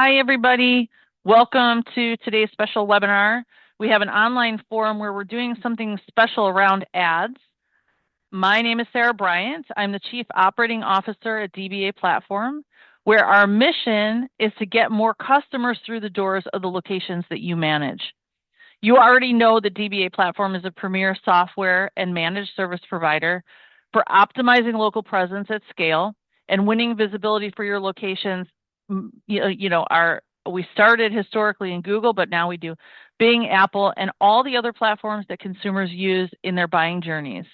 Hi, everybody. Welcome to today's special webinar. We have an online forum where we're doing something special around ads. My name is Sarah Bryant. I'm the Chief Operating Officer at DBA Platform, where our mission is to get more customers through the doors of the locations that you manage. You already know that DBA Platform is a premier software and managed service provider for optimizing local presence at scale and winning visibility for your locations. We started historically in Google, but now we do Bing, Apple, and all the other platforms that consumers use in their buying journeys.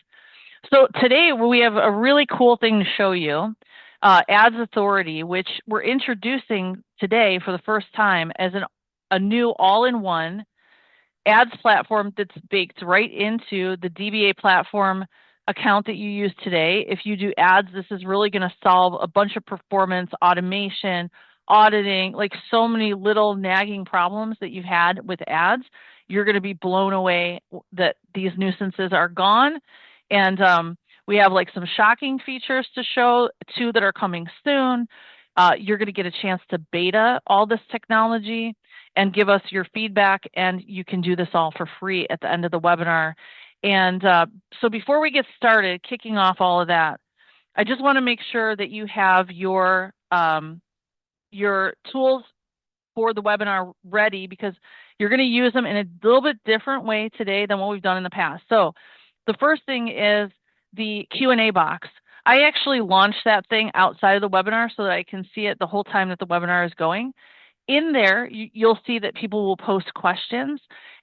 So today we have a really cool thing to show you, Ads Authority, which we're introducing today for the first time as a new all-in-one ads platform that's baked right into the DBA Platform account that you use today. If you do ads, this is really going to solve a bunch of performance, automation, auditing, like so many little nagging problems that you've had with ads. You're going to be blown away that these nuisances are gone. And we have like some shocking features to show too that are coming soon. You're going to get a chance to beta all this technology and give us your feedback, and you can do this all for free at the end of the webinar. And so before we get started, kicking off all of that, I just want to make sure that you have your tools for the webinar ready, because you're going to use them in a little bit different way today than what we've done in the past. So the first thing is the Q&A box. I actually launched that thing outside of the webinar so that I can see it the whole time that the webinar is going. In there, you'll see that people will post questions.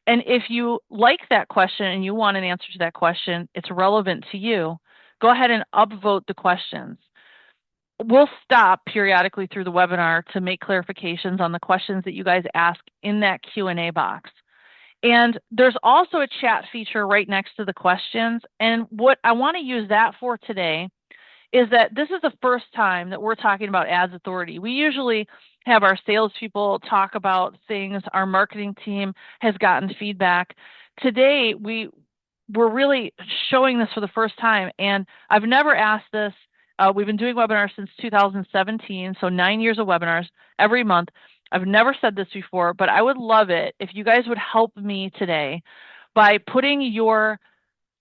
And if you like that question and you want an answer to that question, it's relevant to you, go ahead and upvote the questions. We'll stop periodically through the webinar to make clarifications on the questions that you guys ask in that Q&A box. And there's also a chat feature right next to the questions. And what I want to use that for today is that this is the first time that we're talking about Ads Authority. We usually have our salespeople talk about things. Our marketing team has gotten feedback. Today, we're really showing this for the first time. And I've never asked this. We've been doing webinars since 2017, so 9 years of webinars every month. I've never said this before, but I would love it if you guys would help me today by putting your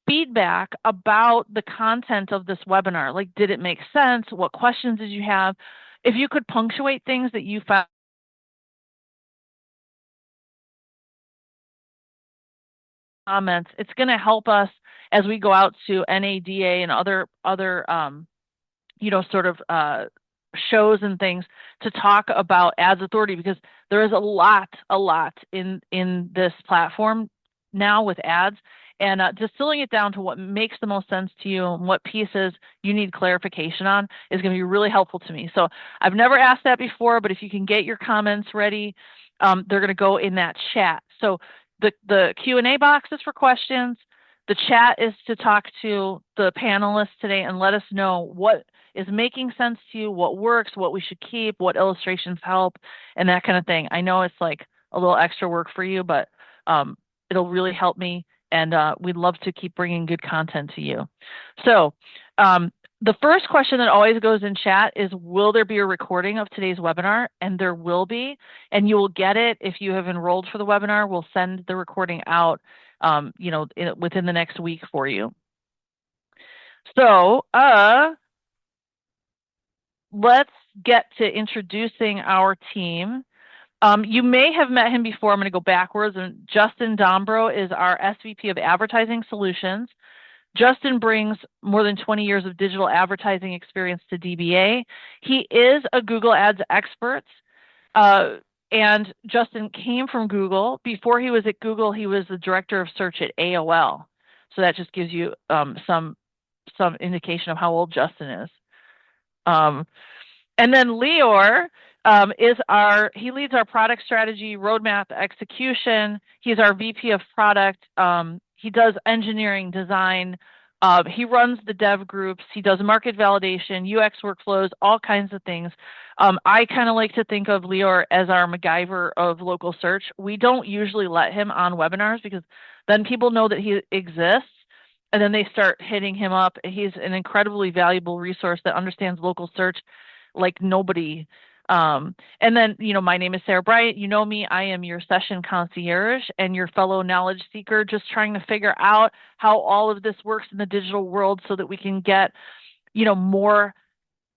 feedback about the content of this webinar. Like, did it make sense? What questions did you have? If you could punctuate things that you found comments, it's going to help us as we go out to NADA and other shows and things to talk about Ads Authority, because there is a lot in this platform now with ads, and distilling it down to what makes the most sense to you and what pieces you need clarification on is going to be really helpful to me. So I've never asked that before, but if you can get your comments ready, they're going to go in that chat. So the Q&A box is for questions. The chat is to talk to the panelists today and let us know what is making sense to you, what works, what we should keep, what illustrations help, and that kind of thing. I know it's like a little extra work for you, but it'll really help me, and we'd love to keep bringing good content to you. So the first question that always goes in chat is, will there be a recording of today's webinar? And there will be, and you will get it if you have enrolled for the webinar. We'll send the recording out within the next week for you. So let's get to introducing our team. You may have met him before. I'm going to go backwards. And Justin Dombro is our SVP of Advertising Solutions. Justin brings more than 20 years of digital advertising experience to DBA. He is a Google Ads expert. And Justin came from Google. Before he was at Google, he was the director of search at AOL. So that just gives you some indication of how old Justin is. And then Lior he leads our product strategy, roadmap execution. He's our VP of product. He does engineering design. He runs the dev groups. He does market validation, UX workflows, all kinds of things. I kind of like to think of Lior as our MacGyver of local search. We don't usually let him on webinars because then people know that he exists, and then they start hitting him up. He's an incredibly valuable resource that understands local search like nobody. And then, my name is Sarah Bryant. You know me. I am your session concierge and your fellow knowledge seeker, just trying to figure out how all of this works in the digital world so that we can get, more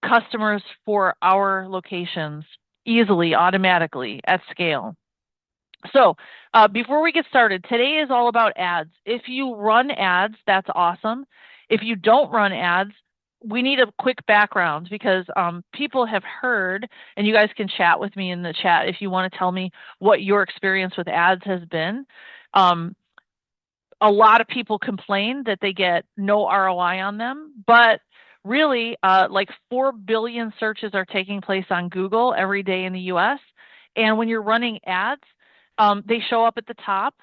customers for our locations easily, automatically, at scale. So before we get started, today is all about ads. If you run ads, that's awesome. If you don't run ads, we need a quick background because people have heard, and you guys can chat with me in the chat if you want to tell me what your experience with ads has been. A lot of people complain that they get no ROI on them, but really, like 4 billion searches are taking place on Google every day in the US. And when you're running ads, they show up at the top.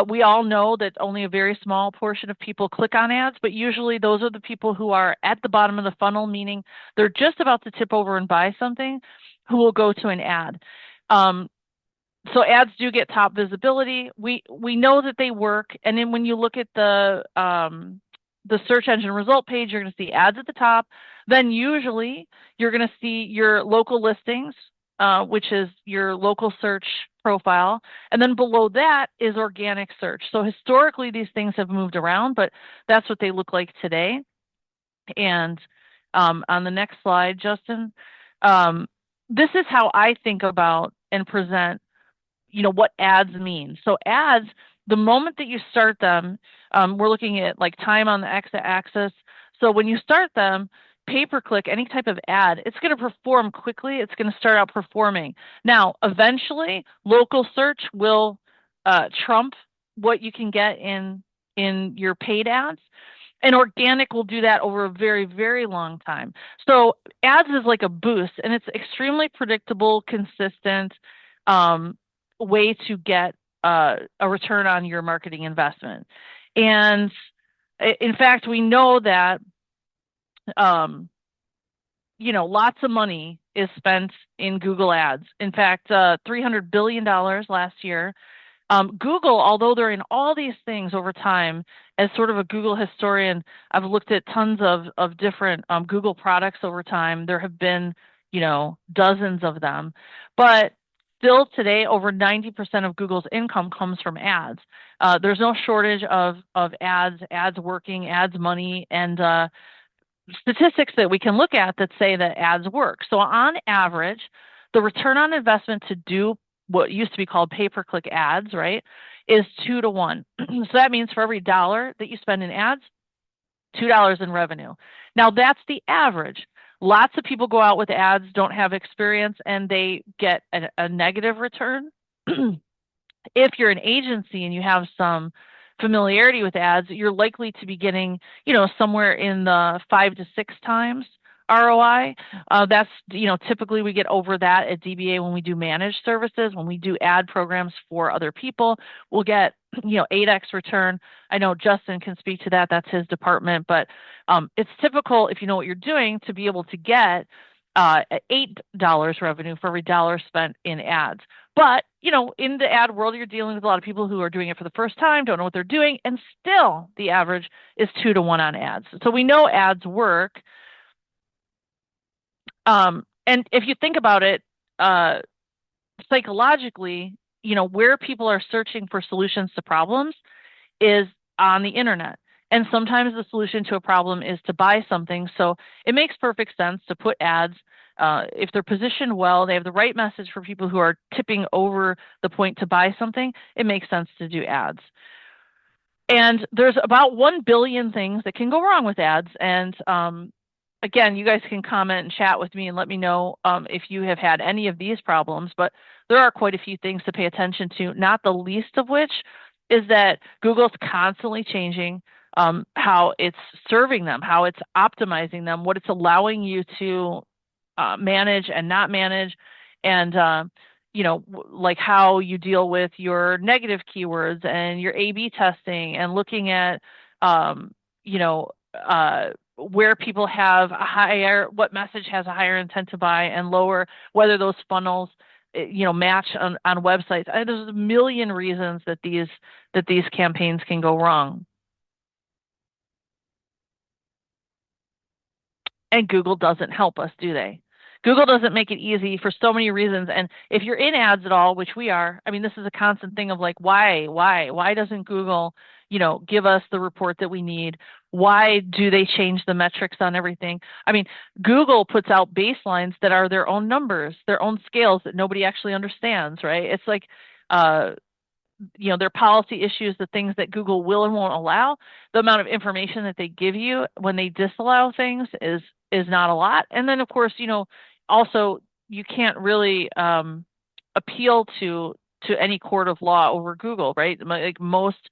We all know that only a very small portion of people click on ads, but usually those are the people who are at the bottom of the funnel, meaning they're just about to tip over and buy something, who will go to an ad. So ads do get top visibility. We know that they work, and then when you look at the search engine result page, you're going to see ads at the top. Then usually you're going to see your local listings, which is your local search profile, and then below that is organic search. So historically, these things have moved around, but that's what they look like today. And on the next slide, Justin, this is how I think about and present what ads mean. So ads, the moment that you start them, we're looking at like time on the x-axis. So when you start them, pay-per-click, any type of ad, it's going to perform quickly. It's going to start out performing. Now, eventually, local search will trump what you can get in your paid ads. And organic will do that over a very, very long time. So ads is like a boost, and it's extremely predictable, consistent, way to get a return on your marketing investment. And in fact, we know that, lots of money is spent in Google ads. In fact, $300 billion last year. Google, although they're in all these things over time, as sort of a Google historian, I've looked at tons of different Google products over time. There have been, dozens of them. But still today, over 90% of Google's income comes from ads. There's no shortage of ads working, ads money, and statistics that we can look at that say that ads work. So on average, the return on investment to do what used to be called pay-per-click ads, right, is 2 to 1. So that means for every dollar that you spend in ads, $2 in revenue. Now that's the average. Lots of people go out with ads, don't have experience, and they get a negative return. If you're an agency and you have some familiarity with ads, you're likely to be getting, somewhere in the 5 to 6 times ROI. That's, typically we get over that at DBA when we do managed services. When we do ad programs for other people, we'll get, 8x return. I know Justin can speak to that. That's his department, but it's typical, if you know what you're doing, to be able to get $8 revenue for every dollar spent in ads. But, in the ad world, you're dealing with a lot of people who are doing it for the first time, don't know what they're doing, and still the average is 2 to 1 on ads. So we know ads work. And if you think about it, psychologically, where people are searching for solutions to problems is on the internet. And sometimes the solution to a problem is to buy something. So it makes perfect sense to put ads. If they're positioned well, they have the right message for people who are tipping over the point to buy something, it makes sense to do ads. And there's about 1 billion things that can go wrong with ads. And again, you guys can comment and chat with me and let me know if you have had any of these problems, but there are quite a few things to pay attention to, not the least of which is that Google's constantly changing how it's serving them, how it's optimizing them, what it's allowing you to manage and not manage, and like how you deal with your negative keywords and your A/B testing and looking at where people have a higher, what message has a higher intent to buy and lower, whether those funnels match on websites. There's a million reasons that these campaigns can go wrong. And Google doesn't help us, do they? Google doesn't make it easy for so many reasons. And if you're in ads at all, which we are, I mean, this is a constant thing of like, why doesn't Google, give us the report that we need? Why do they change the metrics on everything? I mean, Google puts out baselines that are their own numbers, their own scales that nobody actually understands, right? It's like, uh, their policy issues, the things that Google will and won't allow, the amount of information that they give you when they disallow things is not a lot. And then of course, also you can't really appeal to any court of law over Google, right? Like most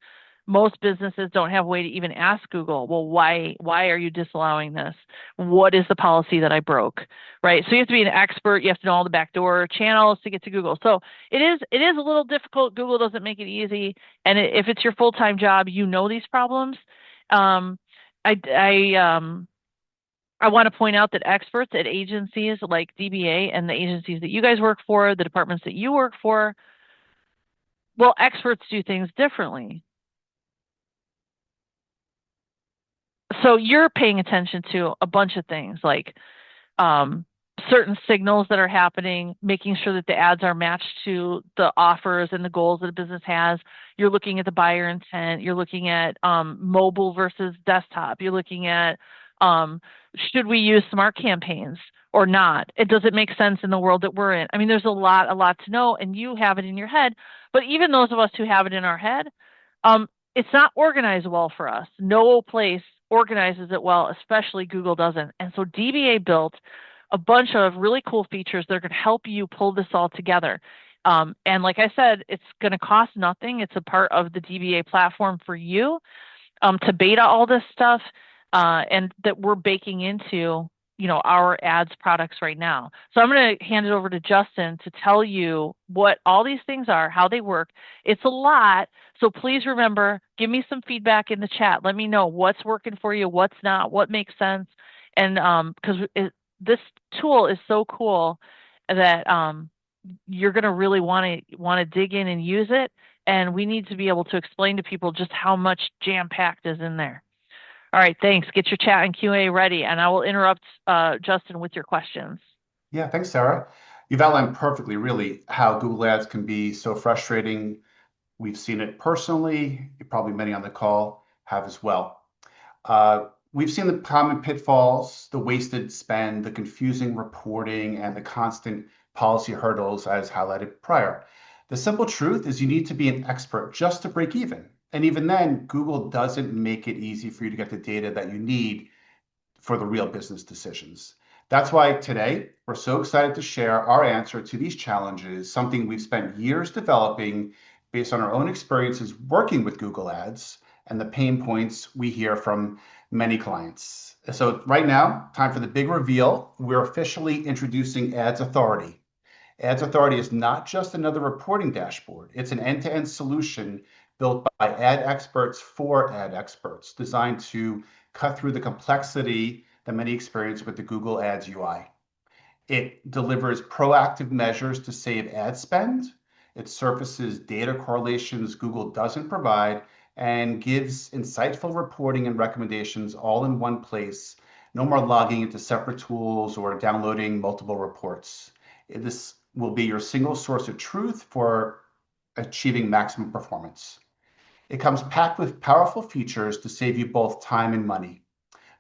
businesses don't have a way to even ask Google, well, why are you disallowing this? What is the policy that I broke? Right? So you have to be an expert, you have to know all the backdoor channels to get to Google. So it is a little difficult. Google doesn't make it easy. And if it's your full-time job, you know these problems. Um, I want to point out that experts at agencies like DBA and the agencies that you guys work for, the departments that you work for, well, experts do things differently. So you're paying attention to a bunch of things like um, certain signals that are happening, making sure that the ads are matched to the offers and the goals that a business has. You're looking at the buyer intent. You're looking at mobile versus desktop. You're looking at should we use smart campaigns or not? It doesn't make sense in the world that we're in. I mean, there's a lot to know, and you have it in your head. But even those of us who have it in our head, it's not organized well for us. No place organizes it well, especially Google doesn't. And so DBA built a bunch of really cool features that are going to help you pull this all together. And like I said, it's going to cost nothing. It's a part of the DBA platform for you to beta all this stuff and that we're baking into our ads products right now. So I'm going to hand it over to Justin to tell you what all these things are, how they work. It's a lot. So please remember, give me some feedback in the chat. Let me know what's working for you, what's not, what makes sense. And because this tool is so cool that you're going to really want to dig in and use it. And we need to be able to explain to people just how much jam-packed is in there. All right, thanks. Get your chat and Q&A ready, and I will interrupt Justin with your questions. Yeah, thanks, Sarah. You've outlined perfectly, really, how Google Ads can be so frustrating. We've seen it personally. Probably many on the call have as well. We've seen the common pitfalls, the wasted spend, the confusing reporting, and the constant policy hurdles as highlighted prior. The simple truth is you need to be an expert just to break even. And even then, Google doesn't make it easy for you to get the data that you need for the real business decisions. That's why today we're so excited to share our answer to these challenges, something we've spent years developing based on our own experiences working with Google Ads and the pain points we hear from many clients. So right now, time for the big reveal. We're officially introducing Ads Authority. Ads Authority is not just another reporting dashboard. It's an end-to-end solution built by ad experts for ad experts, designed to cut through the complexity that many experience with the Google Ads UI. It delivers proactive measures to save ad spend. It surfaces data correlations Google doesn't provide and gives insightful reporting and recommendations all in one place. No more logging into separate tools or downloading multiple reports. This will be your single source of truth for achieving maximum performance. It comes packed with powerful features to save you both time and money.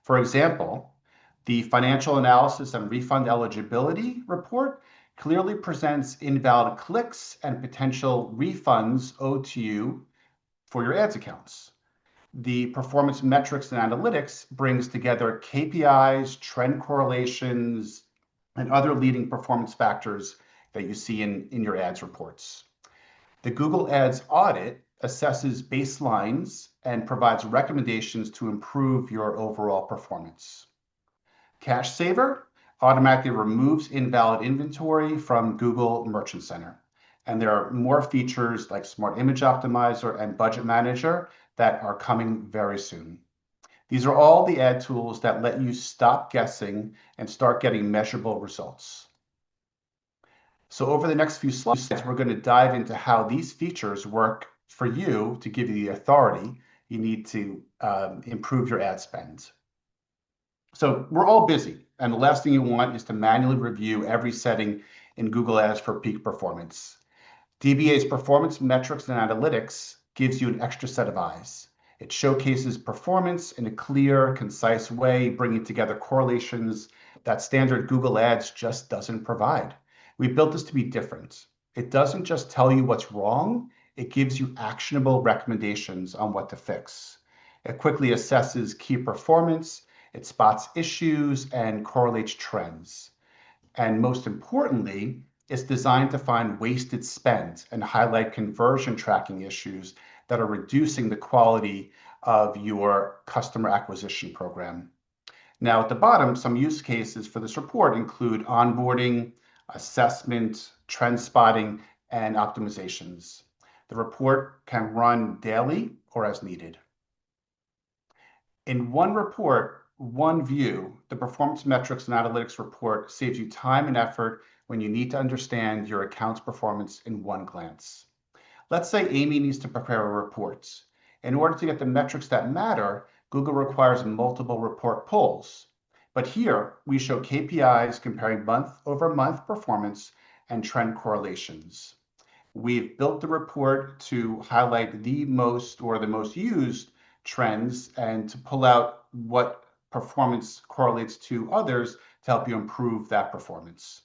For example, the financial analysis and refund eligibility report clearly presents invalid clicks and potential refunds owed to you for your ads accounts. The performance metrics and analytics brings together KPIs, trend correlations, and other leading performance factors that you see in your ads reports. The Google Ads audit assesses baselines and provides recommendations to improve your overall performance. Cash Saver automatically removes invalid inventory from Google Merchant Center. And there are more features like Smart Image Optimizer and Budget Manager that are coming very soon. These are all the ad tools that let you stop guessing and start getting measurable results. So over the next few slides, we're going to dive into how these features work for you to give you the authority you need to improve your ad spend. So we're all busy, and the last thing you want is to manually review every setting in Google Ads for peak performance. DBA's performance metrics and analytics gives you an extra set of eyes. It showcases performance in a clear, concise way, bringing together correlations that standard Google Ads just doesn't provide. We built this to be different. It doesn't just tell you what's wrong, it gives you actionable recommendations on what to fix. It quickly assesses key performance, it spots issues, and correlates trends. And most importantly, it's designed to find wasted spend and highlight conversion tracking issues that are reducing the quality of your customer acquisition program. Now, at the bottom, some use cases for this report include onboarding, assessment, trend spotting, and optimizations. The report can run daily or as needed. In one report, one view, the performance metrics and analytics report saves you time and effort when you need to understand your account's performance in one glance. Let's say Amy needs to prepare a report. In order to get the metrics that matter, Google requires multiple report pulls. But here, we show KPIs comparing month-over-month performance and trend correlations. We've built the report to highlight the most used trends and to pull out what performance correlates to others to help you improve that performance.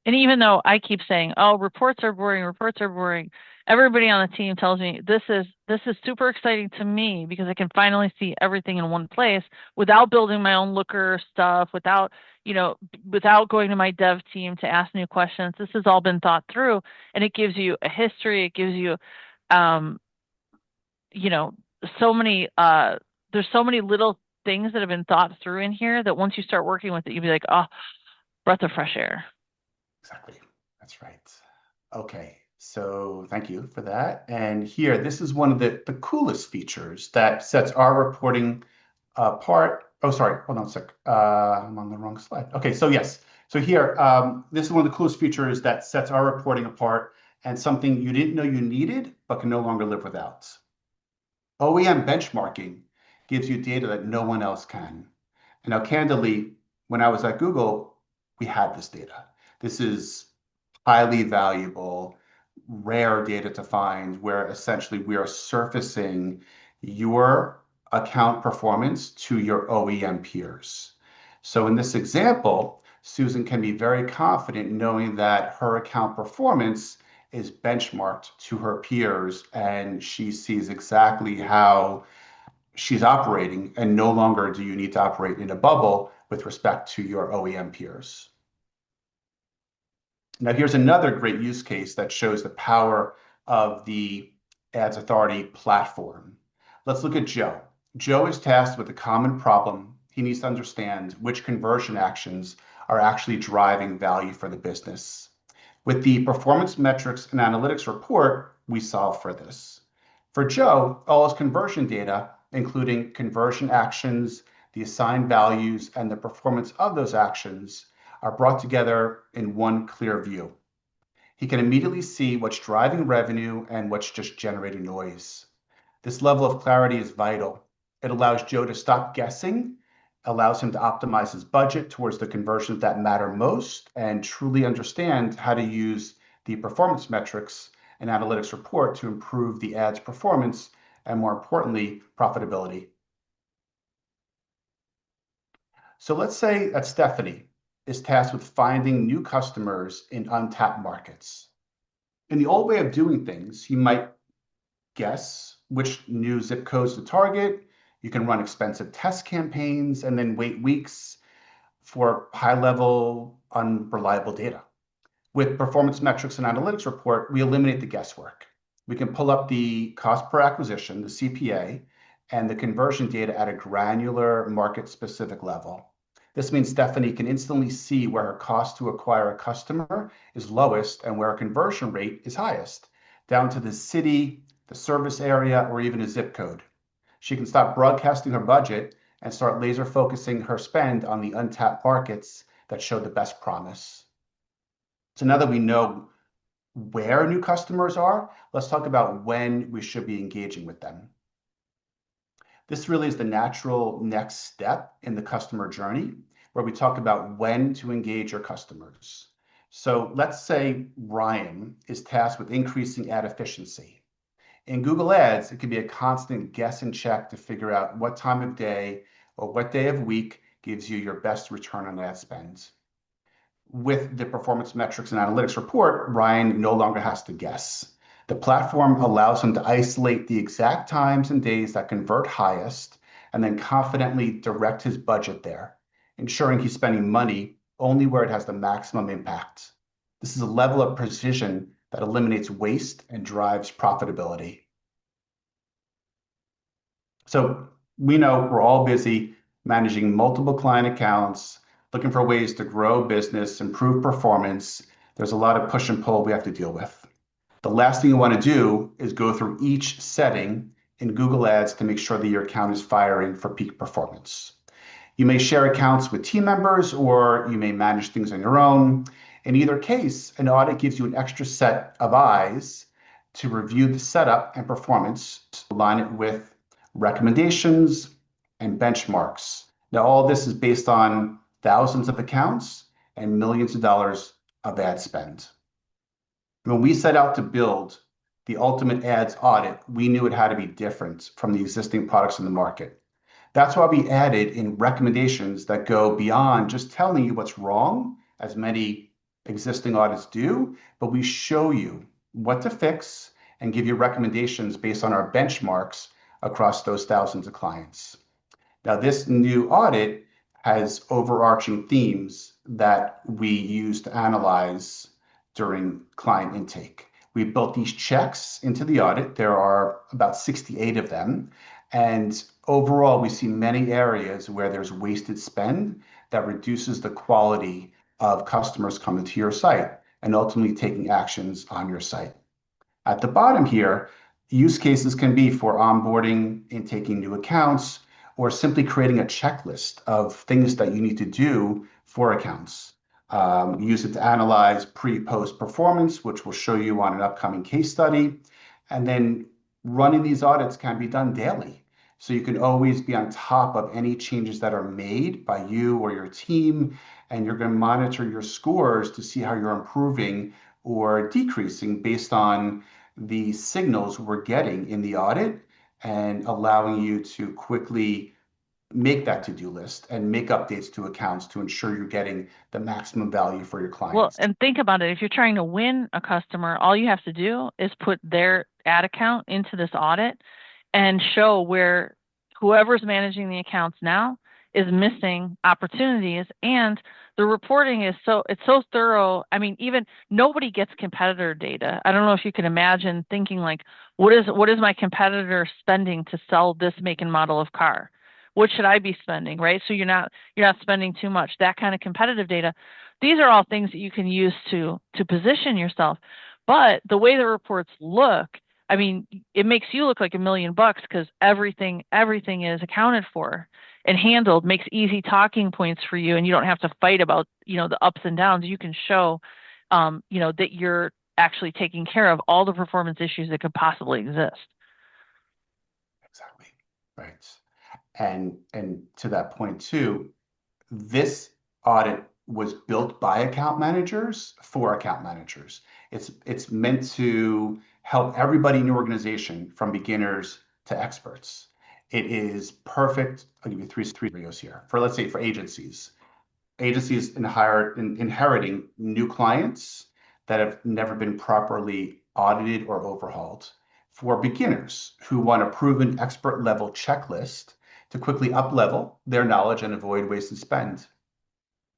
And even though I keep saying, "Oh, reports are boring," everybody on the team tells me this is super exciting to me because I can finally see everything in one place without building my own Looker stuff, without going to my dev team to ask new questions. This has all been thought through, and it gives you a history. It gives you, um, you know, so many. There's so many little things that have been thought through in here that once you start working with it, you'll be like, "Oh, breath of fresh air." Exactly. That's right. Okay. So thank you for that. And here, this is one of the coolest features that sets our reporting apart. Oh, sorry. Hold on a sec. I'm on the wrong slide. Okay. So yes. So here, this is one of the coolest features that sets our reporting apart and something you didn't know you needed, but can no longer live without. OEM benchmarking gives you data that no one else can. And now, candidly, when I was at Google, we had this data. This is highly valuable, rare data to find where essentially we are surfacing your account performance to your OEM peers. So in this example, Susan can be very confident knowing that her account performance is benchmarked to her peers and she sees exactly how she's operating, and no longer do you need to operate in a bubble with respect to your OEM peers. Now, here's another great use case that shows the power of the Ads Authority platform. Let's look at Joe. Joe is tasked with a common problem. He needs to understand which conversion actions are actually driving value for the business. With the performance metrics and analytics report, we solve for this. For Joe, all his conversion data, including conversion actions, the assigned values, and the performance of those actions, are brought together in one clear view. He can immediately see what's driving revenue and what's just generating noise. This level of clarity is vital. It allows Joe to stop guessing, allows him to optimize his budget towards the conversions that matter most, and truly understand how to use the performance metrics and analytics report to improve the ad's performance and, more importantly, profitability. So let's say that Stephanie is tasked with finding new customers in untapped markets. In the old way of doing things, you might guess which new zip codes to target. You can run expensive test campaigns and then wait weeks for high level, unreliable data. With performance metrics and analytics report, we eliminate the guesswork. We can pull up the cost per acquisition, the CPA, and the conversion data at a granular market specific level. This means Stephanie can instantly see where her cost to acquire a customer is lowest and where her conversion rate is highest, down to the city, the service area, or even a zip code. She can stop broadcasting her budget and start laser focusing her spend on the untapped markets that show the best promise. So now that we know where new customers are, let's talk about when we should be engaging with them. This really is the natural next step in the customer journey where we talk about when to engage your customers. So let's say Ryan is tasked with increasing ad efficiency. In Google Ads, it can be a constant guess and check to figure out what time of day or what day of week gives you your best return on ad spend. With the performance metrics and analytics report, Ryan no longer has to guess. The platform allows him to isolate the exact times and days that convert highest and then confidently direct his budget there, ensuring he's spending money only where it has the maximum impact. This is a level of precision that eliminates waste and drives profitability. So we know we're all busy managing multiple client accounts, looking for ways to grow business, improve performance. There's a lot of push and pull we have to deal with. The last thing you want to do is go through each setting in Google Ads to make sure that your account is firing for peak performance. You may share accounts with team members or you may manage things on your own. In either case, an audit gives you an extra set of eyes to review the setup and performance to align it with recommendations and benchmarks. Now, all this is based on thousands of accounts and millions of dollars of ad spend. When we set out to build the ultimate ads audit, we knew it had to be different from the existing products in the market. That's why we added in recommendations that go beyond just telling you what's wrong, as many existing audits do, but we show you what to fix and give you recommendations based on our benchmarks across those thousands of clients. Now, this new audit has overarching themes that we use to analyze during client intake. We built these checks into the audit. There are about 68 of them. And overall, we see many areas where there's wasted spend that reduces the quality of customers coming to your site and ultimately taking actions on your site. At the bottom here, use cases can be for onboarding and taking new accounts, or simply creating a checklist of things that you need to do for accounts. Use it to analyze pre-post performance, which we'll show you on an upcoming case study. And then running these audits can be done daily. So you can always be on top of any changes that are made by you or your team, and you're going to monitor your scores to see how you're improving or decreasing based on the signals we're getting in the audit and allowing you to quickly make that to-do list and make updates to accounts to ensure you're getting the maximum value for your Well, clients. and think about it. If you're trying to win a customer, all you have to do is put their ad account into this audit and show where whoever's managing the accounts now is missing opportunities. And the reporting is it's so thorough. I mean, even nobody gets competitor data. I don't know if you can imagine thinking like, what is my competitor spending to sell this make and model of car? What should I be spending, right? So you're not spending too much. That kind of competitive data. These are all things that you can use to position yourself. But the way the reports look, I mean, it makes you look like $1 million because everything is accounted for and handled, makes easy talking points for you, and you don't have to fight about, the ups and downs. You can show, that you're actually taking care of all the performance issues that could possibly exist. Exactly. Right. And to that point too, this audit was built by account managers for account managers. It's meant to help everybody in your organization from beginners to experts. It is perfect. I'll give you three scenarios here. For let's say for agencies. Agencies inheriting new clients that have never been properly audited or overhauled. For beginners who want a proven expert level checklist to quickly up level their knowledge and avoid wasted spend.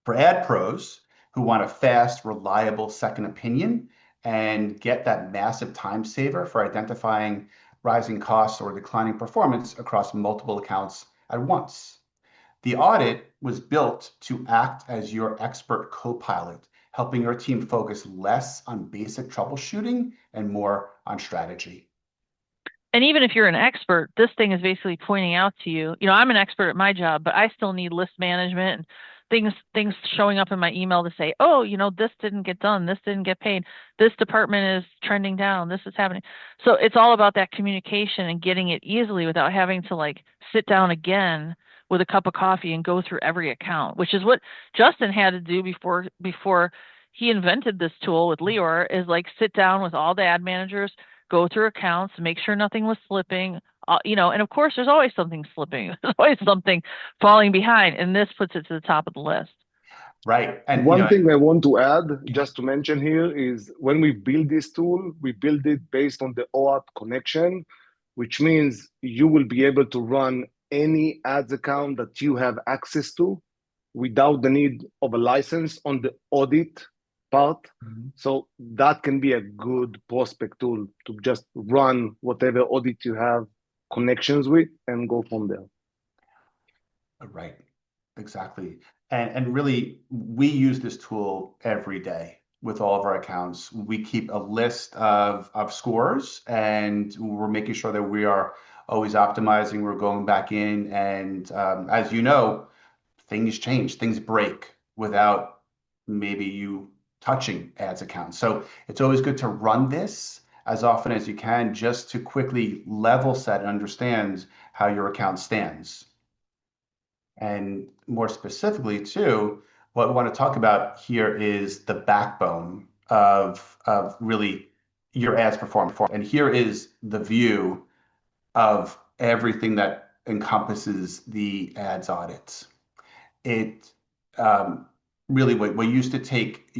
For ad pros who want a fast, reliable second opinion and get that massive time saver for identifying rising costs or declining performance across multiple accounts at once. The audit was built to act as your expert co-pilot, helping your team focus less on basic troubleshooting and more on strategy. And even if you're an expert, this thing is basically pointing out to you, I'm an expert at my job, but I still need list management and things showing up in my email to say, oh, this didn't get done, this didn't get paid, this department is trending down, this is happening. So it's all about that communication and getting it easily without having to like sit down again with a cup of coffee and go through every account, which is what Justin had to do before he invented this tool with Leor, is like sit down with all the ad managers, go through accounts, make sure nothing was slipping. And of course, there's always something slipping. There's always something falling behind, and this puts it to the top of the list. Right. And One thing I want to add, just to mention here, is when we build this tool, we build it based on the OAuth connection, which means you will be able to run any ads account that you have access to without the need of a license on the audit part. Mhm. So that can be a good prospect tool to just run whatever audit you have connections with and go from there. Right. Exactly. And really, we use this tool every day with all of our accounts. We keep a list of scores, and we're making sure that we are always optimizing. We're going back in, and as you know, things change, things break without maybe you touching ads accounts. So it's always good to run this as often as you can just to quickly level set and understand how your account stands. And more specifically, too, what we want to talk about here is the backbone of really your ads performance. And here is the view of everything that encompasses the ads audits. It really what used to take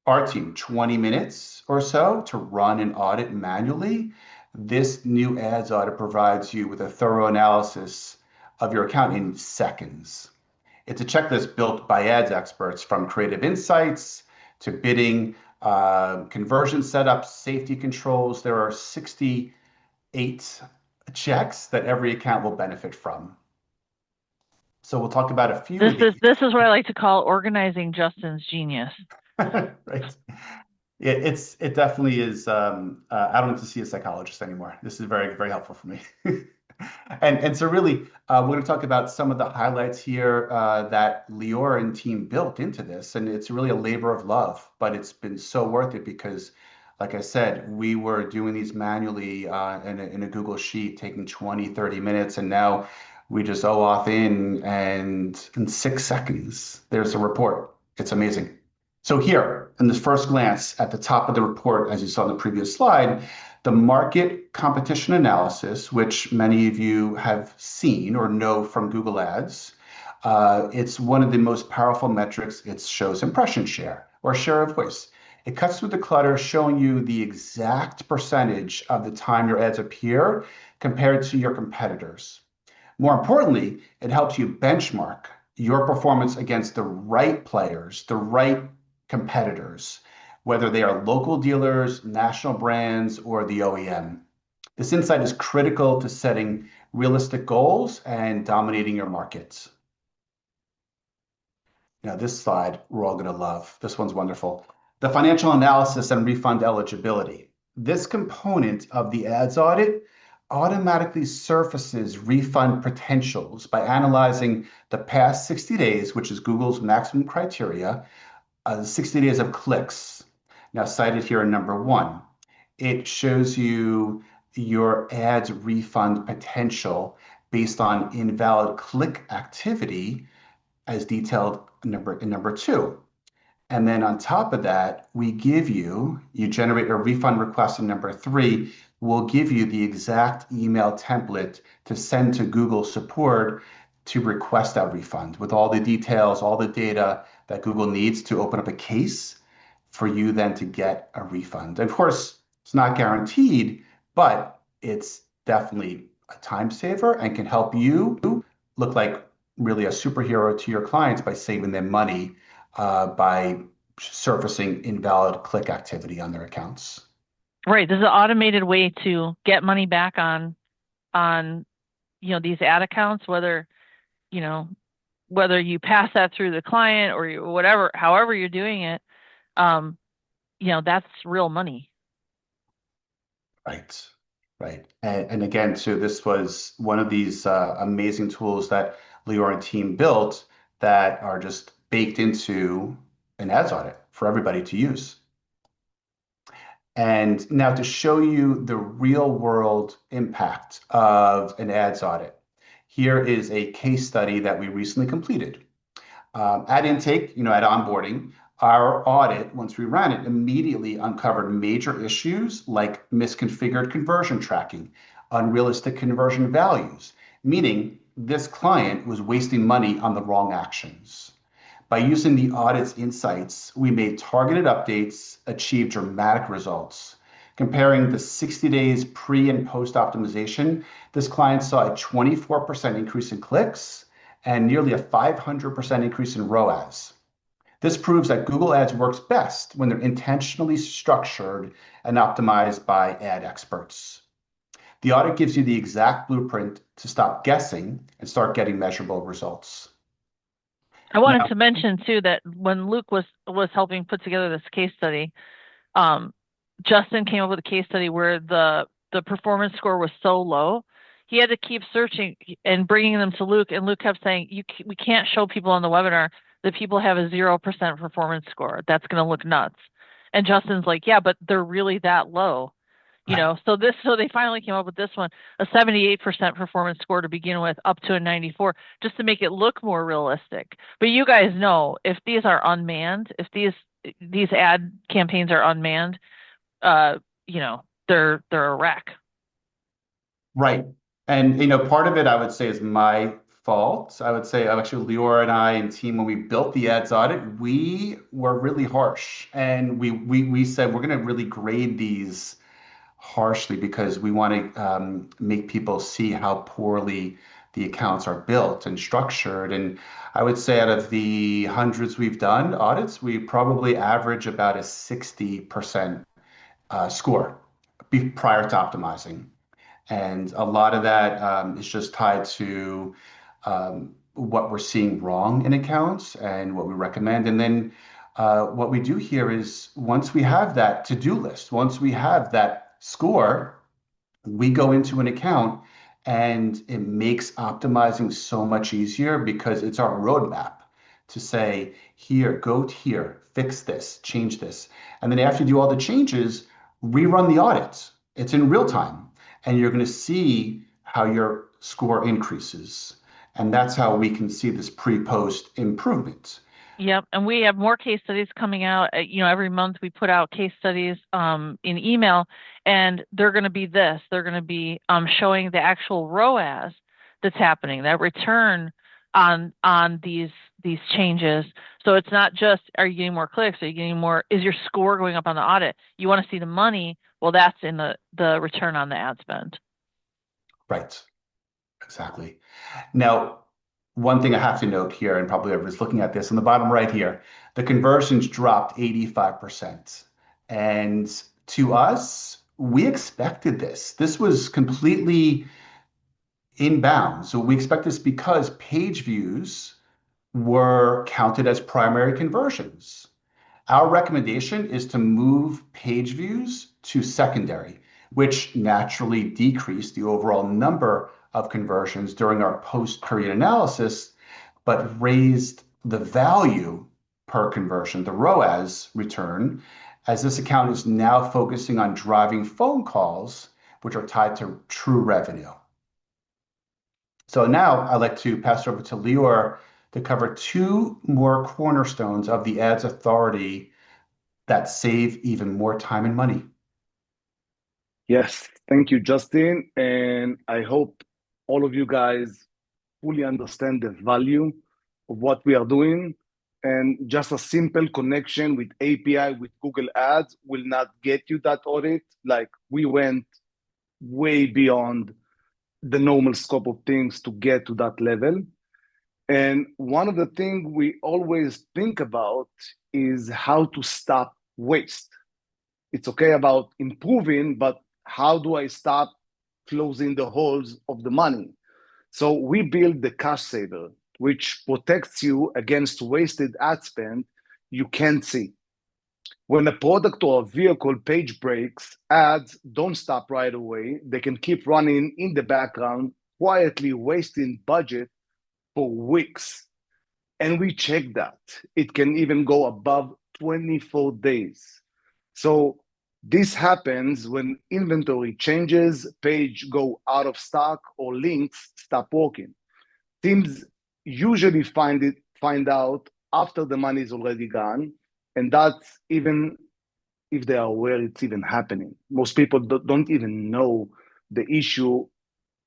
our team 20 minutes or so to run an audit manually. This new ads audit provides you with a thorough analysis of your account in seconds. It's a checklist built by ads experts from creative insights to bidding, conversion setups, safety controls. There are 68 checks that every account will benefit from. So we'll talk about a few This of is these. this is what I like to call organizing Justin's genius. Right. It definitely is. I don't have to see a psychologist anymore. This is very, very helpful for me. And so really, we're going to talk about some of the highlights here that Lior and team built into this. And it's really a labor of love, but it's been so worth it because, like I said, we were doing these manually in a Google Sheet, taking 20, 30 minutes. And now we just OAuth and in 6 seconds, there's a report. It's amazing. So here, in this first glance at the top of the report, as you saw in the previous slide, the market competition analysis, which many of you have seen or know from Google Ads, it's one of the most powerful metrics. It shows impression share or share of voice. It cuts through the clutter, showing you the exact percentage of the time your ads appear compared to your competitors. More importantly, it helps you benchmark your performance against the right players, the right competitors, whether they are local dealers, national brands, or the OEM. This insight is critical to setting realistic goals and dominating your markets. Now, this slide we're all going to love. This one's wonderful. The financial analysis and refund eligibility. This component of the ads audit automatically surfaces refund potentials by analyzing the past 60 days, which is Google's maximum criteria, 60 days of clicks. Now, cited here in number one, it shows you your ads refund potential based on invalid click activity as detailed in number two. And then on top of that, you generate a refund request in number three. We'll give you the exact email template to send to Google support to request that refund with all the details, all the data that Google needs to open up a case for you then to get a refund. Of course, it's not guaranteed, but it's definitely a time saver and can help you look like really a superhero to your clients by saving them money by surfacing invalid click activity on their accounts. Right. This is an automated way to get money back on these ad accounts, you know, whether you pass that through the client or whatever, however you're doing it, um, that's real money. Right. And again, too, this was one of these amazing tools that Lior and team built that are just baked into an ads audit for everybody to use. And now to show you the real world impact of an ads audit, here is a case study that we recently completed. At intake, at onboarding, our audit, once we ran it, immediately uncovered major issues like misconfigured conversion tracking, unrealistic conversion values, meaning this client was wasting money on the wrong actions. By using the audit's insights, we made targeted updates, achieved dramatic results. Comparing the 60 days pre and post optimization, this client saw a 24% increase in clicks and nearly a 500% increase in ROAS. This proves that Google Ads works best when they're intentionally structured and optimized by ad experts. The audit gives you the exact blueprint to stop guessing and start getting measurable results. I wanted Now, to mention too that when Luke was helping put together this case study, Justin came up with a case study where the performance score was so low, he had to keep searching and bringing them to Luke, and Luke kept saying, we can't show people on the webinar that people have a 0% performance score. That's going to look nuts. And Justin's like, yeah, but they're really that low. So they finally came up with this one, a 78% performance score to begin with, up to a 94, just to make it look more realistic. But you guys know, if these are unmanned, if these ad campaigns are unmanned, they're a wreck. right. And part of it I would say is my fault. I would say actually Lior and I and team, when we built the ads audit, we were really harsh. And we said we're going to really grade these harshly because we want to make people see how poorly the accounts are built and structured. And I would say out of the hundreds we've done audits, we probably average about a 60% score prior to optimizing. And a lot of that is just tied to what we're seeing wrong in accounts and what we recommend. And then what we do here is once we have that to-do list, once we have that score, we go into an account and it makes optimizing so much easier because it's our roadmap to say, here, go here, fix this, change this. And then after you do all the changes, rerun the audits. It's in real time. And you're going to see how your score increases. And that's how we can see this pre-post improvement. Yep, and we have more case studies coming out. Every month we put out case studies in email, and they're going to be this. They're going to be showing the actual ROAS that's happening, that return on these changes. So it's not just, are you getting more clicks? Are you getting more? Is your score going up on the audit? You want to see the money? Well, that's in the return on the ad spend. Right. Exactly. Now, one thing I have to note here, and probably everybody's looking at this on the bottom right here, the conversions dropped 85%. And to us, we expected this. This was completely inbound. So we expect this because page views were counted as primary conversions. Our recommendation is to move page views to secondary, which naturally decreased the overall number of conversions during our post-period analysis, but raised the value per conversion, the ROAS return, as this account is now focusing on driving phone calls, which are tied to true revenue. So now I'd like to pass it over to Lior to cover two more cornerstones of the ads authority that save even more time and money. Yes, thank you, Justin. And I hope all of you guys fully understand the value of what we are doing. And just a simple connection with API with Google Ads will not get you that audit. Like, we went way beyond the normal scope of things to get to that level. And one of the things we always think about is how to stop waste. It's okay about improving, but how do I stop closing the holes of the money? So we build the cash saver, which protects you against wasted ad spend you can't see. When a product or a vehicle page breaks, ads don't stop right away. They can keep running in the background, quietly wasting budget for weeks. And we check that. It can even go above 24 days. So this happens when inventory changes, page go out of stock, or links stop working. Teams usually find out after the money is already gone, and that's even if they are aware it's even happening. Most people don't even know the issue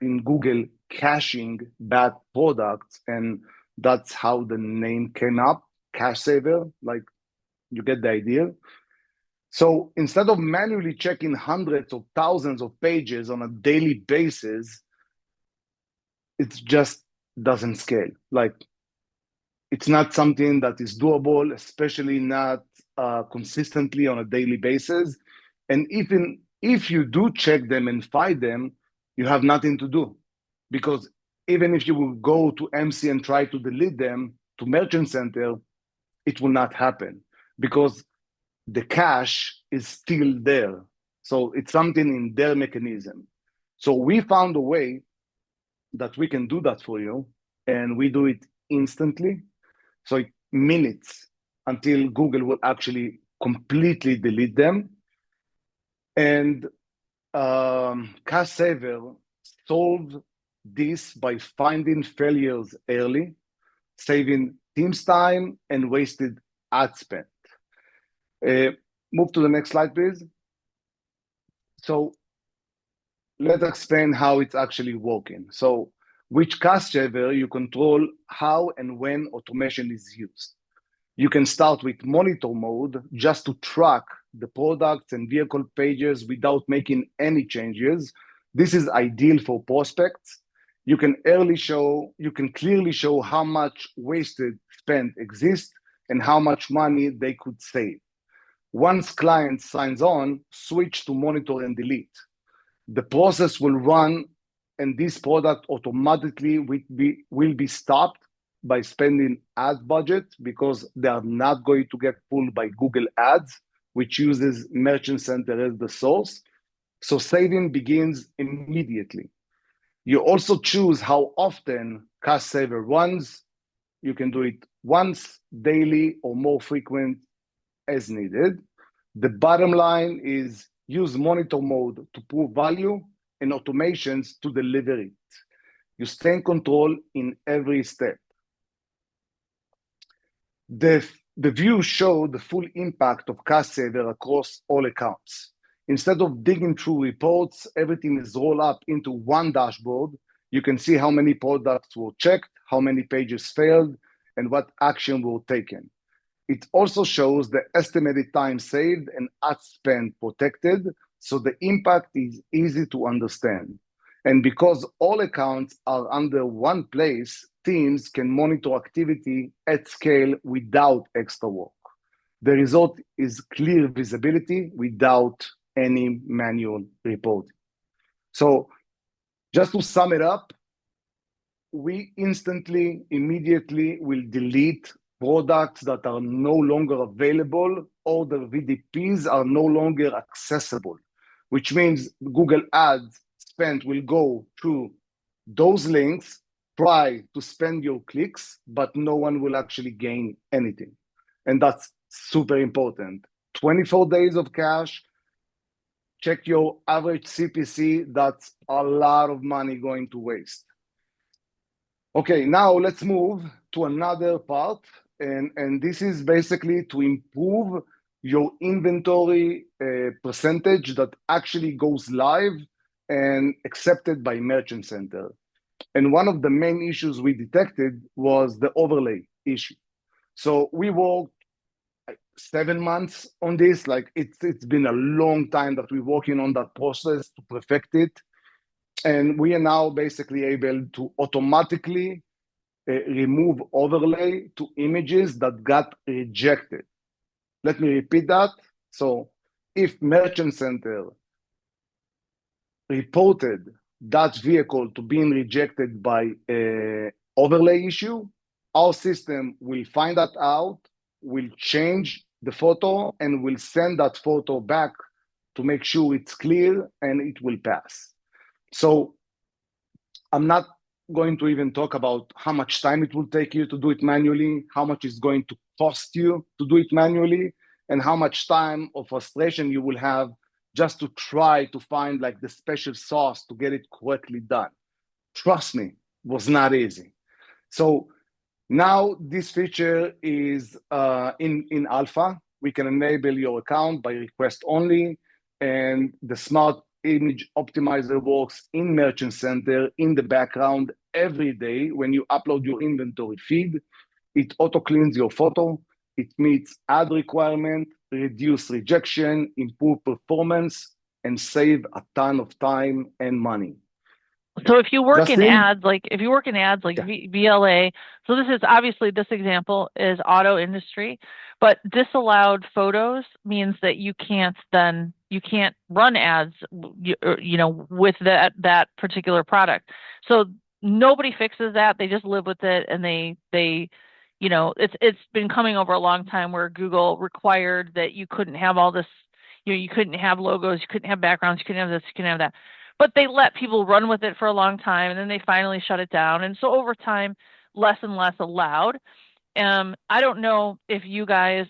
in Google caching bad products, and that's how the name came up, cache saver. Like, you get the idea. So instead of manually checking hundreds of thousands of pages on a daily basis, it just doesn't scale. Like, it's not something that is doable, especially not consistently on a daily basis. And even if you do check them and find them, you have nothing to do, because even if you will go to MC and try to delete them to Merchant Center, it will not happen because the cache is still there. So it's something in their mechanism. So we found a way that we can do that for you, and we do it instantly. So minutes until Google will actually completely delete them. And Cache Saver solved this by finding failures early, saving teams time and wasted ad spend. Move to the next slide, please. So let's explain how it's actually working. So with Cache Saver, you control how and when automation is used. You can start with monitor mode just to track the products and vehicle pages without making any changes. This is ideal for prospects. You can clearly show how much wasted spend exists and how much money they could save. Once client signs on, switch to monitor and delete. The process will run, and this product automatically will be stopped by spending ad budget, because they are not going to get pulled by Google Ads, which uses Merchant Center as the source. So saving begins immediately. You also choose how often Cache Saver runs. You can do it once, daily, or more frequent as needed. The bottom line is use monitor mode to prove value and automations to deliver it. You stay in control in every step. The view showed the full impact of Cache Saver across all accounts. Instead of digging through reports, everything is rolled up into one dashboard. You can see how many products were checked, how many pages failed, and what action were taken. It also shows the estimated time saved and ad spend protected, so the impact is easy to understand. And because all accounts are under one place, teams can monitor activity at scale without extra work. The result is clear visibility without any manual reporting. So just to sum it up, we immediately will delete products that are no longer available, or the VDPs are no longer accessible, which means Google Ads spend will go through those links, try to spend your clicks, but no one will actually gain anything. And that's super important. 24 days of cash, check your average CPC, that's a lot of money going to waste. Okay, now let's move to another part, and this is basically to improve your inventory percentage that actually goes live and accepted by Merchant Center. And one of the main issues we detected was the overlay issue. So we worked 7 months on this. Like, it's been a long time that we're working on that process to perfect it. And we are now basically able to automatically remove overlay to images that got rejected. Let me repeat that. So if Merchant Center reported that vehicle to being rejected by overlay issue, our system will find that out, will change the photo, and will send that photo back to make sure it's clear and it will pass. So I'm not going to even talk about how much time it will take you to do it manually, how much it's going to cost you to do it manually, and how much time or frustration you will have just to try to find like the special sauce to get it correctly done. Trust me, was not easy. So now this feature is in alpha. We can enable your account by request only, and the smart image optimizer works in Merchant Center in the background every day. When you upload your inventory feed, it auto cleans your photo. It meets ad requirement, reduce rejection, improve performance, and save a ton of time and money. So if you work in Justin? ads, like if you work in ads like Yeah. VLA, so this is obviously this example is auto industry, but disallowed photos means that you can't run ads, with that particular product. So nobody fixes that. They just live with it, and it's been coming over a long time where Google required that you couldn't have all this, you couldn't have logos, you couldn't have backgrounds, you couldn't have this, you couldn't have that, but they let people run with it for a long time, and then they finally shut it down. And so over time, less and less allowed. I don't know if you guys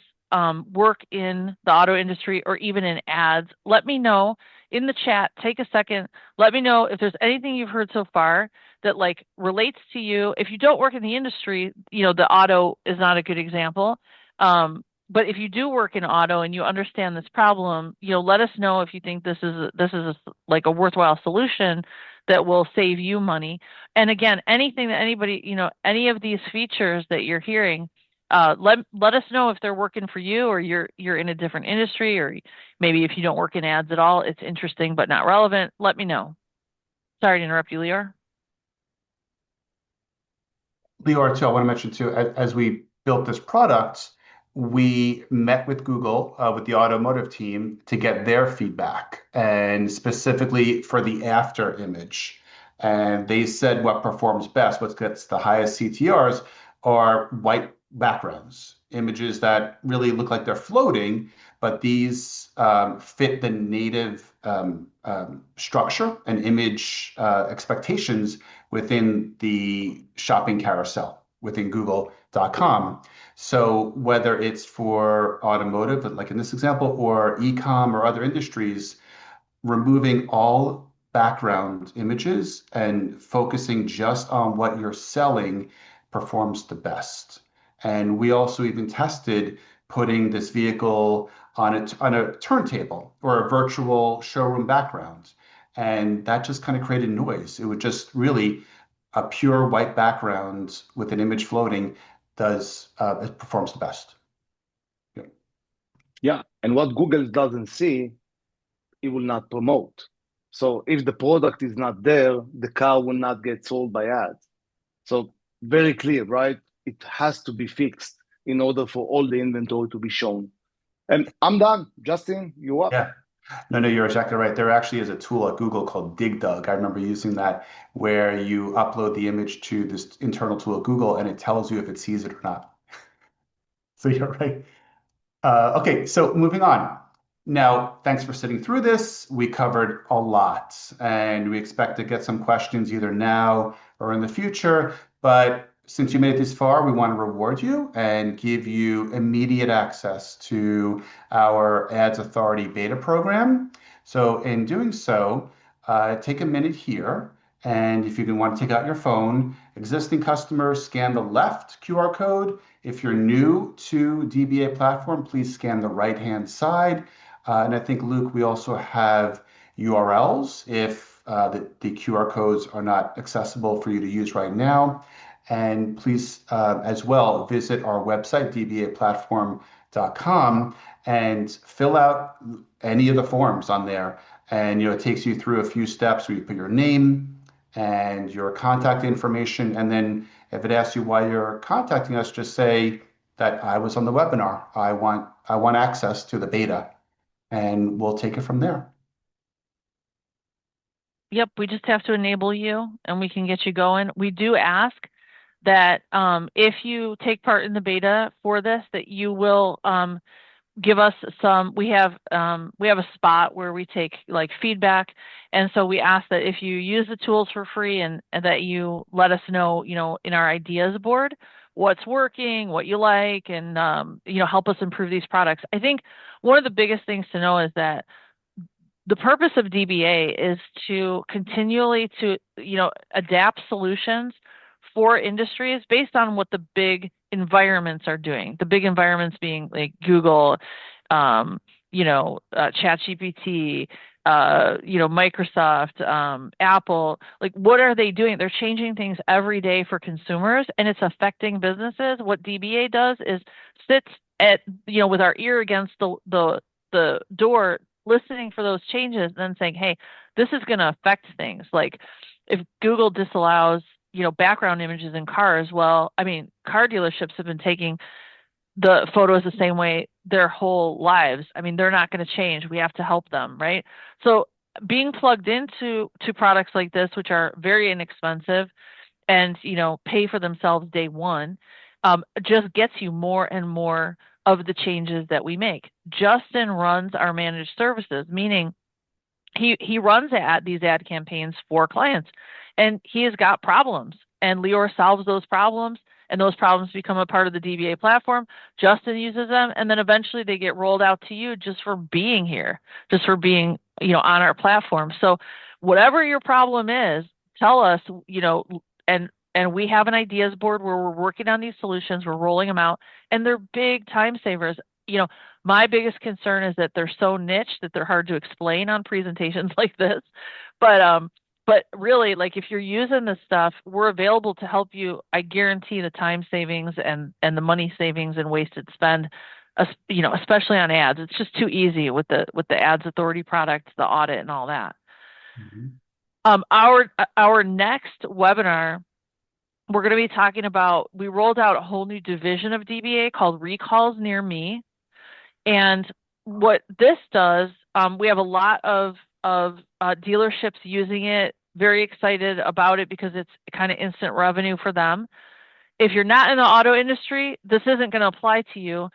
work in the auto industry or even in ads. Let me know in the chat. Take a second. Let me know if there's anything you've heard so far that like relates to you. If you don't work in the industry, the auto is not a good example. But if you do work in auto and you understand this problem, let us know if you think like a worthwhile solution that will save you money. And again, anything that anybody, any of these features that you're hearing, let us know if they're working for you, or you're in a different industry, or maybe if you don't work in ads at all, it's interesting but not relevant. Let me know. Sorry to interrupt you, Lior. Lior, too, I want to mention too, as we built this product, we met with Google, with the automotive team to get their feedback, and specifically for the after image. And they said what performs best, what gets the highest CTRs, are white backgrounds, images that really look like they're floating, but these fit the native structure and image expectations within the shopping carousel within google.com. So whether it's for automotive, like in this example, or e-com or other industries, removing all background images and focusing just on what you're selling performs the best. And we also even tested putting this vehicle on a turntable or a virtual showroom background. And that just kind of created noise. It would just really, a pure white background with an image floating it performs the best. Yeah. Yeah. And what Google doesn't see, it will not promote. So if the product is not there, the car will not get sold by ads. So very clear, right? It has to be fixed in order for all the inventory to be shown. And I'm done. Justin, you up? Yeah. No, you're exactly right. There actually is a tool at Google called DigDug. I remember using that, where you upload the image to this internal tool at Google and it tells you if it sees it or not. So you're right. Okay, so moving on. Now, thanks for sitting through this. We covered a lot, and we expect to get some questions either now or in the future. But since you made it this far, we want to reward you and give you immediate access to our Ads Authority beta program. So, in doing so, take a minute here. And if you can want to take out your phone, existing customers, scan the left QR code. If you're new to DBA platform, please scan the right-hand side. And I think, Luke, we also have URLs if the QR codes are not accessible for you to use right now. And please, as well, visit our website, dbaplatform.com, and fill out any of the forms on there. And it takes you through a few steps where you put your name and your contact information, and then if it asks you why you're contacting us, just say that I was on the webinar. I want access to the beta, and we'll take it from there. Yep, we just have to enable you and we can get you going. We do ask that if you take part in the beta for this, that you will give us some, we have a spot where we take like feedback. And so we ask that if you use the tools for free and that you let us know, in our ideas board, what's working, what you like, and, help us improve these products. I think one of the biggest things to know is that the purpose of DBA is to continually adapt solutions for industries based on what the big environments are doing. The big environments being like Google, ChatGPT, Microsoft, Apple. Like, what are they doing? They're changing things every day for consumers, and it's affecting businesses. What DBA does is sits at with our ear against the door, listening for those changes, and then saying, hey, this is going to affect things. Like if Google disallows, background images in cars, well, I mean, car dealerships have been taking the photos the same way their whole lives. I mean, they're not going to change. We have to help them, right? So being plugged into products like this, which are very inexpensive and, pay for themselves day one, just gets you more and more of the changes that we make. Justin runs our managed services, meaning he runs these ad campaigns for clients, and he has got problems, and Lior solves those problems, and those problems become a part of the DBA platform. Justin uses them, and then eventually they get rolled out to you just for being here, just for being on our platform. So whatever your problem is, tell us, and we have an ideas board where we're working on these solutions, we're rolling them out, and they're big time savers. My biggest concern is that they're so niche that they're hard to explain on presentations like this. But really, like, if you're using this stuff, we're available to help you. I guarantee the time savings and the money savings and wasted spend, especially on ads. It's just too easy with the Ads Authority product, the audit, and all that. Mm-hmm. Our next webinar, we're going to be talking about, we rolled out a whole new division of DBA called Recalls Near Me. And what this does, we have a lot of dealerships using it, very excited about it because it's kind of instant revenue for them. If you're not in the auto industry, this isn't going to apply to you.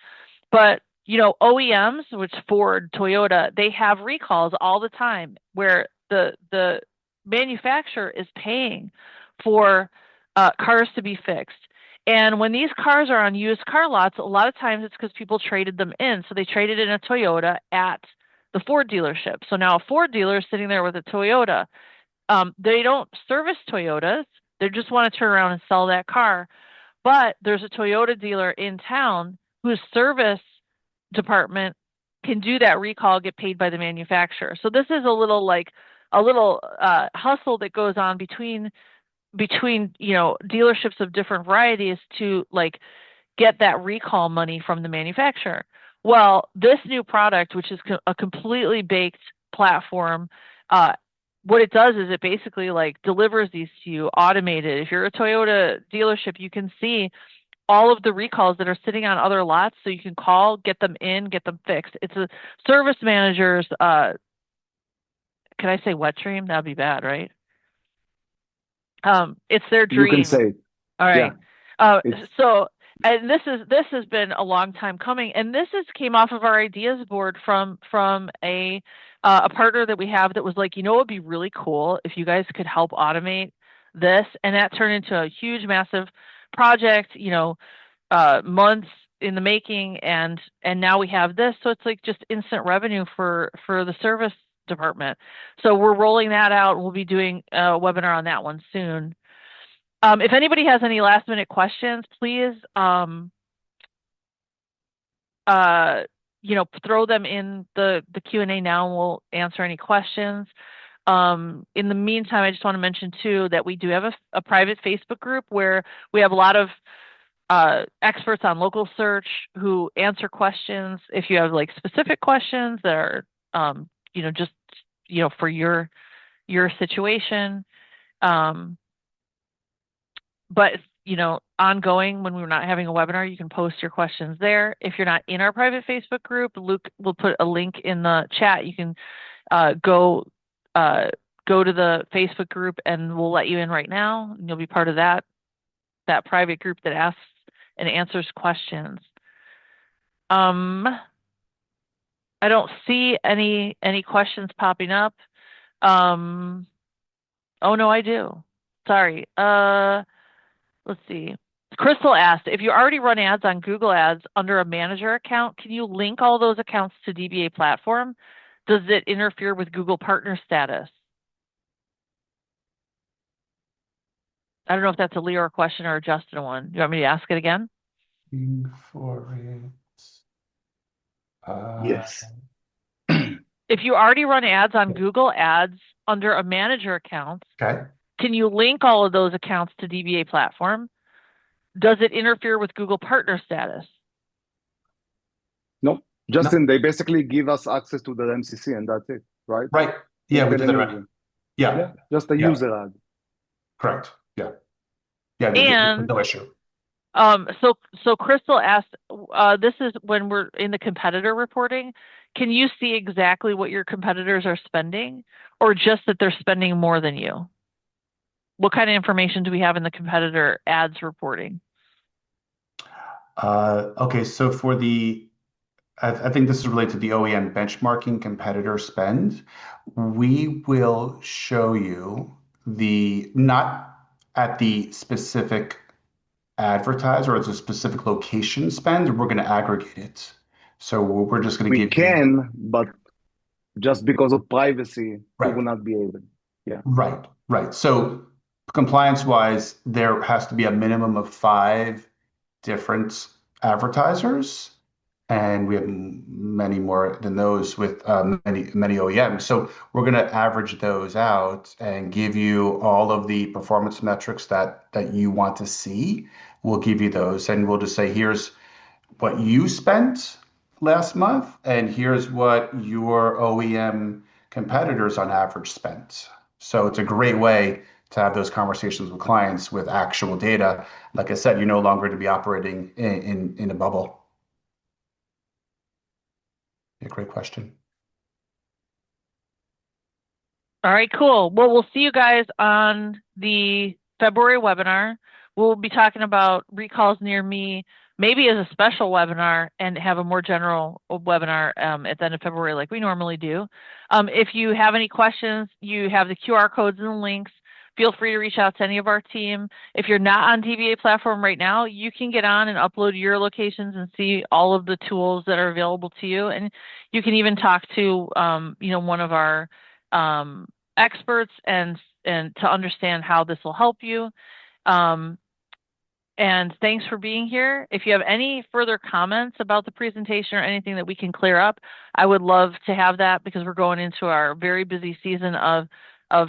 But, OEMs, which Ford, Toyota, they have recalls all the time where the manufacturer is paying for cars to be fixed. And when these cars are on used car lots, a lot of times it's because people traded them in. So they traded in a Toyota at the Ford dealership. So now a Ford dealer is sitting there with a Toyota. They don't service Toyotas. They just want to turn around and sell that car. But there's a Toyota dealer in town whose service department can do that recall, get paid by the manufacturer. So this is a little hustle that goes on between dealerships of different varieties to like get that recall money from the manufacturer. Well, this new product, which is a completely baked platform, what it does is it basically like delivers these to you automated. If you're a Toyota dealership, you can see all of the recalls that are sitting on other lots, so you can call, get them in, get them fixed. It's a service manager's, can I say wet dream? That'd be bad, right? It's their You can dream. say it. All right. Yeah. So, and this has been a long time coming, and this came off of our ideas board from a partner that we have that was like, it would be really cool if you guys could help automate this, and that turned into a huge, massive project. Months in the making, and now we have this. So it's like just instant revenue for the service department. So we're rolling that out. We'll be doing a webinar on that one soon. If anybody has any last minute questions, please, throw them in the Q&A now, and we'll answer any questions. In the meantime, I just want to mention too that we do have a private Facebook group where we have a lot of experts on local search who answer questions. If you have like specific questions that are, just, for your situation. But, ongoing, when we're not having a webinar, you can post your questions there. If you're not in our private Facebook group, Luke will put a link in the chat. You can go to the Facebook group, and we'll let you in right now. And you'll be part of that private group that asks and answers questions. I don't see any questions popping up. Oh no, I do. Sorry. Let's see. Crystal asked, if you already run ads on Google Ads under a manager account, can you link all those accounts to DBA platform? Does it interfere with Google partner status? I don't know if that's a Leo question or a Justin one. You want me to ask it again? For it. Yes. If you already run ads on Google Ads under a manager account, Okay. can you link all of those accounts to DBA platform? Does it interfere with Google partner status? No, No. Justin, they basically give us access to the MCC and that's it, right? Right. Yeah, Don't we tell did that already. anyone. Yeah. Yeah, just a Yeah. user ad. Correct. Yeah. Yeah. And No issue. so Crystal asked, this is when we're in the competitor reporting. Can you see exactly what your competitors are spending, or just that they're spending more than you? What kind of information do we have in the competitor ads reporting? Okay. So I think this is related to the OEM benchmarking competitor spend. We will show you not at the specific advertiser or it's a specific location spend, we're going to aggregate it. So we're just going to We give you, can, but just because of privacy, we right, will not be able. Yeah. right, right. So compliance wise, there has to be a minimum of five different advertisers. And we have many more than those with many OEMs. So we're going to average those out and give you all of the performance metrics that you want to see. We'll give you those, and we'll just say, here's what you spent last month, and here's what your OEM competitors on average spent. So it's a great way to have those conversations with clients with actual data. Like I said, you're no longer to be operating in a bubble. Yeah, great question. All right, cool. Well, we'll see you guys on the February webinar. We'll be talking about recalls near me, maybe as a special webinar, and have a more general webinar at the end of February like we normally do. If you have any questions, you have the QR codes and the links. Feel free to reach out to any of our team. If you're not on DBA platform right now, you can get on and upload your locations and see all of the tools that are available to you. And you can even talk to one of our experts and to understand how this will help you. And thanks for being here. If you have any further comments about the presentation or anything that we can clear up, I would love to have that because we're going into our very busy season of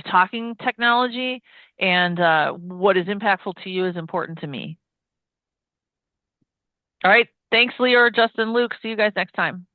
talking technology, and what is impactful to you is important to me. All right. Thanks, Leo, Justin, Luke. See you guys next time.